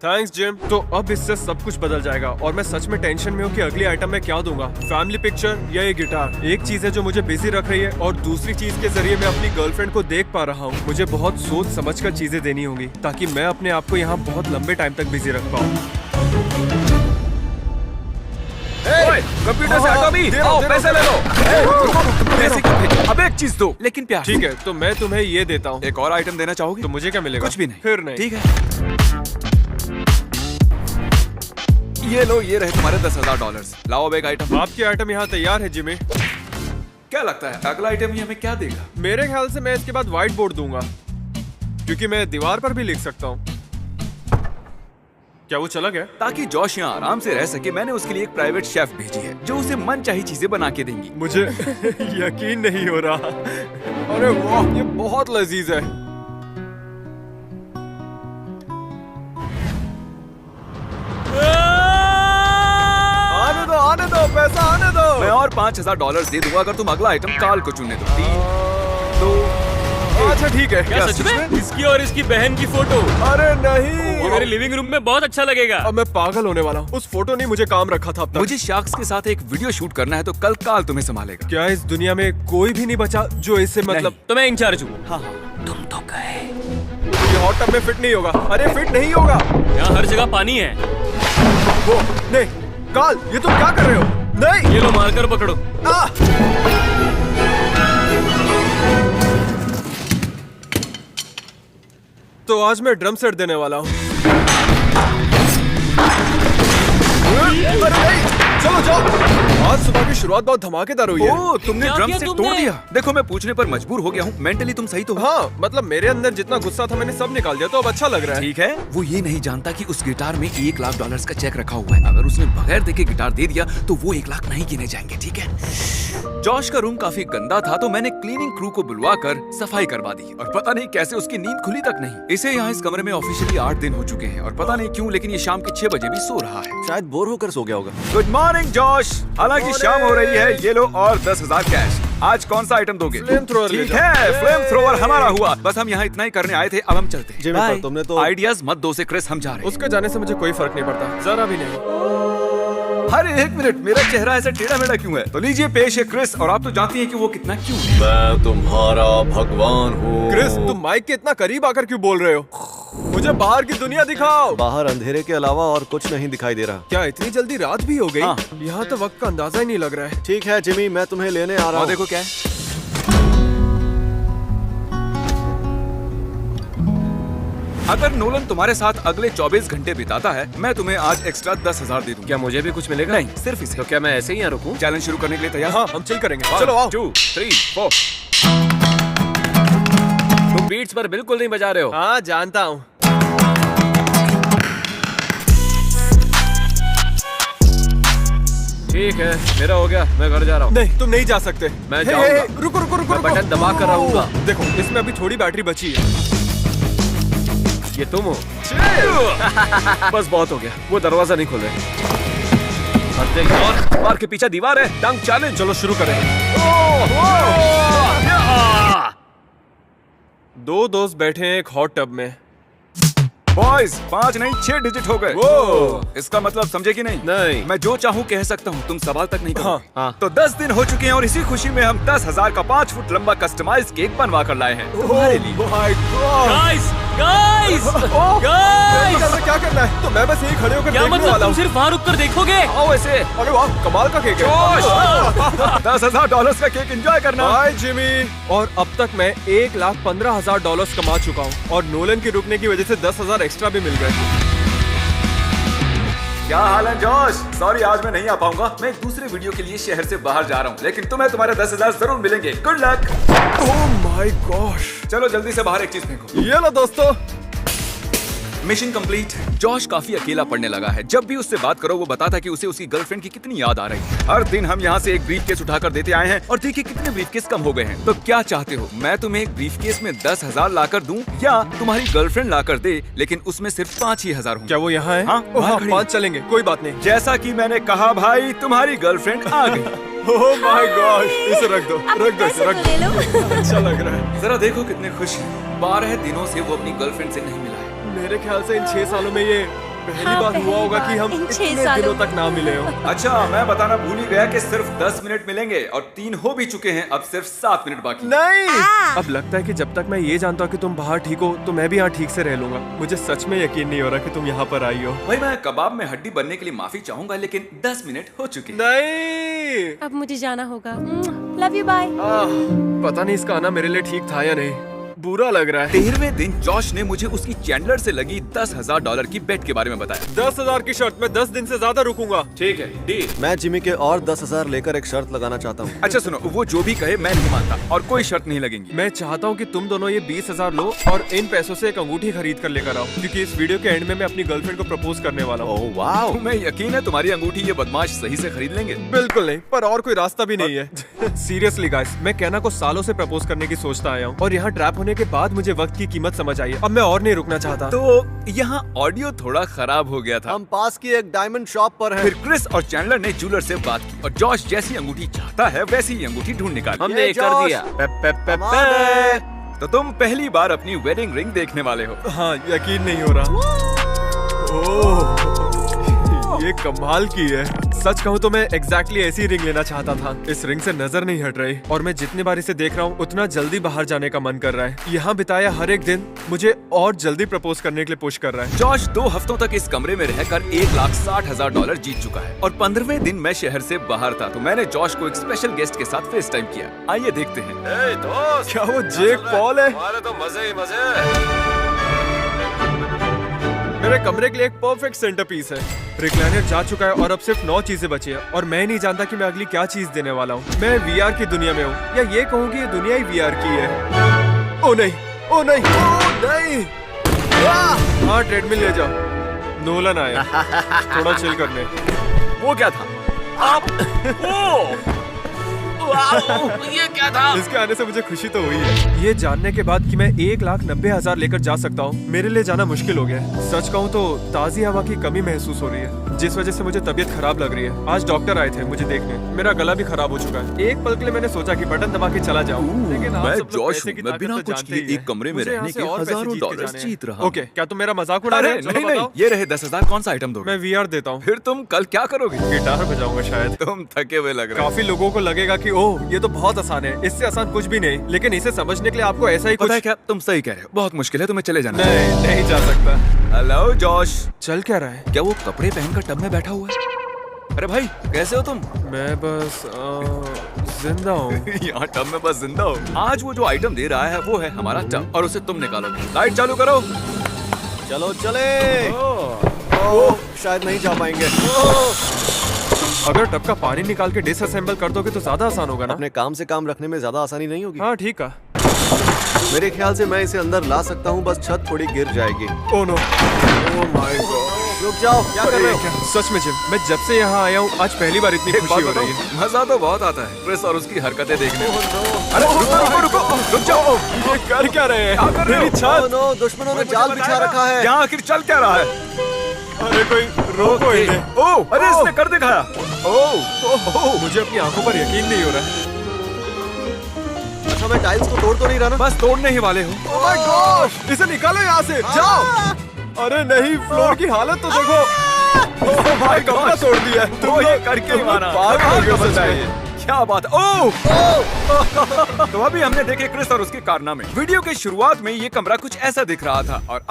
Thanks gym. तो अब इससे सब कुछ बदल जाएगा और मैं सच में टेंशन में हूँ कि अगली आइटम में क्या दूंगा, फैमिली पिक्चर या ये गिटार। एक चीज है जो मुझे बिजी रख रही है और दूसरी चीज के जरिए मैं अपनी गर्लफ्रेंड को देख पा रहा हूँ। मुझे बहुत सोच समझ कर चीजें देनी होंगी ताकि मैं अपने आप को यहाँ बहुत लंबे टाइम तक बिजी रख पाऊँ। कंप्यूटर से हटो भी, आओ पैसे ले लो। पैसे क्यों भेजो? अब एक चीज दो, लेकिन प्यार। ठीक है, तो मैं तुम्हें ये देता हूँ। एक और आइटम देना चाहोगे? तो मुझे क्या मिलेगा? कुछ भी नहीं। फिर नहीं। ठीक है, ये लो, ये रहे तुम्हारे $10,000। लाओ अब एक आइटम। आपकी आइटम यहाँ तैयार है जिमी। क्या लगता है अगला आइटम ये हमें क्या देगा? मेरे ख्याल से मैं इसके बाद व्हाइट बोर्ड दूंगा, क्योंकि मैं दीवार पर भी लिख सकता हूँ। क्या वो चला गया? ताकि जॉश यहाँ आराम से रह सके, मैंने उसके लिए एक प्राइवेट शेफ भेजी है जो उसे मनचाही चीजें बना के देंगी। मुझे यकीन नहीं हो रहा। अरे वाह, ये बहुत लजीज है। आने दो, पैसा आने दो। मैं और $5,000 दे दूंगा अगर तुम अगला आइटम काल को चुनने दो। 3, 2, अच्छा ठीक है। क्या सच में? इसकी और इसकी बहन की फोटो। अरे नहीं, ये मेरे लिविंग रूम में बहुत अच्छा लगेगा। अब मैं पागल होने वाला हूँ। उस फोटो ने मुझे काम रखा था अब तक। मुझे शार्क्स के साथ एक वीडियो शूट करना है तो कल काल तुम्हें संभालेगा। क्या इस दुनिया में कोई भी नहीं बचा जो इससे मतलब? तो मैं इंचार्ज हूँ। हाँ, तुम तो गए। ये हॉट टब में फिट नहीं होगा। अरे फिट नहीं होगा। यहाँ हर जगह पानी है। वो नहीं, काल ये तुम क्या कर रहे हो? नहीं, ये लो मारकर पकड़ो। तो आज मैं ड्रम सेट देने वाला हूँ। अरे नहीं, चलो जाओ। आज सुबह की शुरुआत बहुत धमाकेदार हुई है। ओह, तुमने क्या ड्रम किया से तुमने? तोड़ दिया। देखो मैं पूछने पर मजबूर हो गया हूँ। मेंटली तुम सही तो हो? हाँ, मतलब मेरे अंदर जितना गुस्सा था मैंने सब निकाल दिया, तो अब अच्छा लग रहा है। ठीक है। वो ये नहीं जानता कि उस गिटार में $1,00,000 का चेक रखा हुआ है। अगर उसने बगैर देखे गिटार दे दिया तो वो 1 लाख नहीं गिने जाएंगे। ठीक है। जॉश का रूम काफी गंदा था तो मैंने क्लीनिंग क्रू को बुलवाकर सफाई करवा दी और पता नहीं कैसे उसकी नींद खुली तक नहीं। इसे यहाँ इस कमरे में ऑफिशियली 8 दिन हो चुके हैं और पता नहीं क्यों लेकिन ये शाम के 6 बजे भी सो रहा है। शायद बोर होकर सो गया होगा। Good morning Josh. हालांकि शाम हो रही है, ये लो और 10,000 कैश। आज कौन सा आइटम दोगे? फ्लेम थ्रोअर ले ठीक जाओ। है, फ्लेम थ्रोअर हमारा हुआ। बस हम यहाँ इतना ही करने आए थे, अब हम चलते हैं। जिमी, पर तुमने तो आइडियाज मत दो से क्रिस, हम जा रहे हैं। उसके जाने से मुझे कोई फर्क नहीं पड़ता, जरा भी नहीं। अरे एक मिनट, मेरा चेहरा ऐसा टेढ़ा मेढ़ा क्यों है? तो लीजिए पेश है क्रिस, और आप तो जानती हैं कि वो कितना क्यूट है। मैं तुम्हारा भगवान हूँ। क्रिस, तुम माइक के इतना करीब आकर क्यों बोल रहे हो? मुझे बाहर की दुनिया दिखाओ। बाहर अंधेरे के अलावा और कुछ नहीं दिखाई दे रहा। क्या इतनी जल्दी रात भी हो गई? हाँ। यहाँ तो वक्त का अंदाजा ही नहीं लग रहा है। ठीक है जिमी, मैं तुम्हें लेने आ रहा और हूँ। देखो क्या है। अगर नोलन तुम्हारे साथ अगले 24 घंटे बिताता है, मैं तुम्हें आज एक्स्ट्रा 10,000 दे दूंगा। क्या मुझे भी कुछ मिलेगा? नहीं, सिर्फ इसे। तो क्या मैं ऐसे ही यहाँ रुकूं? चैलेंज शुरू करने के लिए तैयार? हाँ, हम चिल करेंगे। चलो आओ। 2, 3, 4। तुम बीट्स पर बिल्कुल नहीं बजा रहे हो। हाँ, जानता हूँ। ठीक है, मेरा हो गया, मैं घर जा रहा हूँ। नहीं, तुम नहीं जा सकते। मैं हे, जाऊंगा। हे, हे, रुको रुको रुको मैं रुको। बटन दबा कर रहूंगा। देखो, इसमें अभी थोड़ी बैटरी बची है। ये तुम हो? बस बहुत हो गया, वो दरवाजा नहीं खोल रहे। और बार के पीछे दीवार है। डंक चैलेंज, चलो शुरू करें। दो दोस्त बैठे हैं एक हॉट टब में। बॉयज, 5 नहीं 6 डिजिट हो गए। वो इसका मतलब समझे कि नहीं? नहीं। मैं जो चाहूँ कह सकता हूँ, तुम सवाल तक नहीं करोगे। हाँ। तो 10 दिन हो चुके हैं और इसी खुशी में हम 10,000 का 5 फुट लंबा कस्टमाइज केक बनवा कर लाए हैं तुम्हारे लिए। My God. Guys, guys, oh, guys! क्या करना है? तो मैं बस यही खड़े होकर क्या देखने मतलब वाला तुम हूँ। सिर्फ वहाँ रुक कर देखोगे? आओ ऐसे। अरे वाह, कमाल का केक है। $10,000 का केक एंजॉय करना। Bye Jimmy. और अब तक मैं $1,15,000 कमा चुका हूँ और नोलन के रुकने की वजह से 10,000 एक्स्ट्रा भी मिल गए। क्या हाल है जॉश? सॉरी आज मैं नहीं आ पाऊंगा, मैं एक दूसरे वीडियो के लिए शहर से बाहर जा रहा हूँ, लेकिन तुम्हें तुम्हारे 10,000 जरूर मिलेंगे। Good luck. Oh my gosh. चलो जल्दी से बाहर एक चीज फेंको। ये लो दोस्तों। Mission complete. जॉश काफी अकेला पड़ने लगा है। जब भी उससे बात करो वो बताता कि उसे उसकी गर्लफ्रेंड की कितनी याद आ रही है। हर दिन हम यहाँ से एक ब्रीफकेस उठाकर देते आए हैं और देखिए कितने ब्रीफकेस कम हो गए हैं। तो क्या चाहते हो, मैं तुम्हें एक ब्रीफकेस में 10,000 लाकर दूं या तुम्हारी गर्लफ्रेंड लाकर दे, लेकिन उसमें सिर्फ 5 ही हजार होंगे। क्या वो यहाँ है? हाँ, ओह, बाहर हाँ, खड़ी 5 चलेंगे, कोई बात नहीं। जैसा कि मैंने कहा भाई, तुम्हारी गर्लफ्रेंड आ गई। ओह माय गॉश, इसे रख दो, रख दो, इसे रख ले लो। दो। अच्छा लग रहा है। जरा देखो कितने खुश हैं। 12 दिनों से वो अपनी गर्लफ्रेंड से नहीं मिला है। मेरे ख्याल से इन 6 सालों में ये पहली हाँ, बार हुआ होगा कि हम इन 6 इतने सालों दिनों तक ना मिले हो। अच्छा, मैं बताना भूल ही गया कि सिर्फ 10 मिनट मिलेंगे और 3 हो भी चुके हैं। अब सिर्फ 7 मिनट बाकी। नहीं, अब लगता है कि जब तक मैं ये जानता हूँ कि तुम बाहर ठीक हो तो मैं भी यहाँ ठीक से रह लूंगा। मुझे सच में यकीन नहीं हो रहा कि तुम यहाँ पर आई हो। भाई, मैं कबाब में हड्डी बनने के लिए माफी चाहूंगा, लेकिन 10 मिनट हो चुके हैं। नहीं, अब मुझे जाना होगा। Love you, bye. पता नहीं इसका आना मेरे लिए ठीक था या नहीं। बुरा लग रहा है। 13वें दिन जॉश ने मुझे उसकी चैंडलर से लगी $10,000 की बेट के बारे में बताया। 10,000 की शर्त, मैं 10 दिन से ज्यादा रुकूंगा। ठीक है, डील। मैं जिमी के और 10,000 लेकर एक शर्त लगाना चाहता हूँ। अच्छा सुनो, वो जो भी कहे मैं नहीं मानता और कोई शर्त नहीं लगेंगी। मैं चाहता हूँ कि तुम दोनों ये 20,000 लो और इन पैसों से एक अंगूठी खरीद कर लेकर आओ, क्योंकि इस वीडियो के एंड में मैं अपनी गर्लफ्रेंड को प्रपोज करने वाला हूँ। ओह वाह, तुम्हें यकीन है तुम्हारी अंगूठी ये बदमाश सही से खरीद लेंगे? बिल्कुल नहीं, पर और कोई रास्ता भी नहीं है। सीरियसली गाइस, मैं कहना को सालों से प्रपोज करने की सोचता आया हूँ और यहाँ ट्रैप होने के बाद मुझे वक्त की कीमत समझ आई है। अब मैं और नहीं रुकना चाहता। तो यहाँ ऑडियो थोड़ा खराब हो गया था। हम पास की एक डायमंड शॉप पर हैं। फिर क्रिस और चैंडलर ने जूलर से बात की और जॉश जैसी अंगूठी चाहता है वैसी ही अंगूठी ढूंढ निकाली। हमने कर दिया। तो तुम पहली बार अपनी वेडिंग रिंग देखने वाले हो। हाँ, यकीन नहीं हो रहा। ओह, ये कमाल की है। सच कहूँ तो मैं एग्जैक्टली ऐसी रिंग लेना चाहता था। इस रिंग से नजर नहीं हट रही और मैं जितनी बार इसे देख रहा हूँ उतना जल्दी बाहर जाने का मन कर रहा है। यहाँ बिताया हर एक दिन मुझे और जल्दी प्रपोज करने के लिए पुश कर रहा है। जॉश 2 हफ्तों तक इस कमरे में रहकर $1,60,000 जीत चुका है और 15वें दिन मैं शहर से बाहर था, तो मैंने जॉश को एक स्पेशल गेस्ट के साथ फेस टाइम किया। आइए देखते हैं। दोस्त, क्या वो जेक पॉल है? हमारे तो मजे ही मजे। मेरे कमरे के लिए एक परफेक्ट सेंटर पीस है। रिक्लाइनर जा चुका है और अब सिर्फ 9 चीजें बची है और मैं नहीं जानता कि मैं अगली क्या चीज देने वाला हूँ। मैं VR की दुनिया में हूँ या ये कहूँ कि ये दुनिया ही VR की है। ओ नहीं, ओ नहीं, ओ नहीं। हाँ, ट्रेडमिल ले जाओ। नोलन आया थोड़ा चिल करने। वो क्या था? ये क्या था? इसके आने से मुझे खुशी तो हुई है, ये जानने के बाद कि मैं 1,90,000 लेकर जा सकता हूँ। मेरे लिए जाना मुश्किल हो गया है। सच कहूँ तो ताज़ी हवा की कमी महसूस हो रही है, जिस वजह से मुझे तबीयत खराब लग रही है। आज डॉक्टर आए थे मुझे देखने। मेरा गला भी खराब हो चुका है। एक पल के लिए मैंने सोचा कि बटन दबा के चला जाऊँ, लेकिन आप मैं सब लोग जॉश पैसे हूँ, की मैं ताकत बिना तो कुछ जानते किए ही हैं। एक कमरे में मुझे यहाँ रहने से के और पैसे हज़ारों जीत के डॉलर्स जाने हैं। जीत रहा हूँ। ओके, क्या तुम मेरा मजाक उड़ा अरे रहे हो? चलो नहीं नहीं, बताओ। ये रहे 10,000। कौन सा आइटम दोगे? मैं VR देता हूँ। फिर तुम कल क्या करोगे? गिटार बजाऊंगा शायद। तुम थके हुए लग रहे हो। काफी लोगों को लगेगा कि ओह ये तो बहुत आसान है, इससे आसान कुछ भी नहीं, लेकिन इसे समझने के लिए आपको ऐसा ही पता है कुछ। क्या, तुम सही कह रहे हो, बहुत मुश्किल है, तुम्हें चले जाना। नहीं, नहीं जा सकता। हेलो जॉश, चल क्या रहा है? क्या वो कपड़े पहनकर टब में बैठा हुआ है? अरे भाई, कैसे हो तुम? मैं बस जिंदा हूँ। यहाँ टब में बस जिंदा हो। आज वो जो आइटम दे रहा है वो है हमारा टब और उसे तुम निकालोगे। लाइट चालू करो। चलो चले। ओह, शायद नहीं जा पाएंगे। अगर टब का पानी निकाल के डिसअसेंबल कर दोगे तो ज्यादा आसान होगा ना? अपने काम से काम रखने में ज्यादा आसानी नहीं होगी। हाँ ठीक है। मेरे ख्याल से मैं इसे अंदर ला सकता हूँ, बस छत थोड़ी गिर जाएगी। Oh no, oh my God. रुक जाओ, क्या कर रहे हो? सच में जिम, मैं जब से यहाँ आया हूँ आज पहली बार इतनी खुशी हो रही है। मजा तो बहुत आता है क्रिस और उसकी हरकतें देखने में। अरे रुको रुको रुको, रुक जाओ। ये कर क्या रहे हैं? क्या कर रहे हो? मेरी छत। ओह नो, दुश्मनों ने जाल बिछा रखा है। यहाँ आखिर चल क्या रहा है? अरे कोई रोको इन्हें। ओह, अरे इसने कर दिखाया। ओह, मुझे अपनी आंखों पर यकीन नहीं हो रहा है। अच्छा, मैं टाइल्स को तोड़ तो नहीं रहा ना? बस तोड़ने ही वाले हो। ओह माय गॉड, इसे निकालो यहाँ से, जाओ। अरे नहीं, फ्लोर की हालत तो देखो। ओह माय गॉड, तोड़ दिया है। तो ये करके ही माना। पागल हो गए सच में। क्या बात है? ओह! तो अभी हमने देखे क्रिस और उसके कारनामे। वीडियो के शुरुआत में ये कमरा कुछ ऐसा दिख रहा था और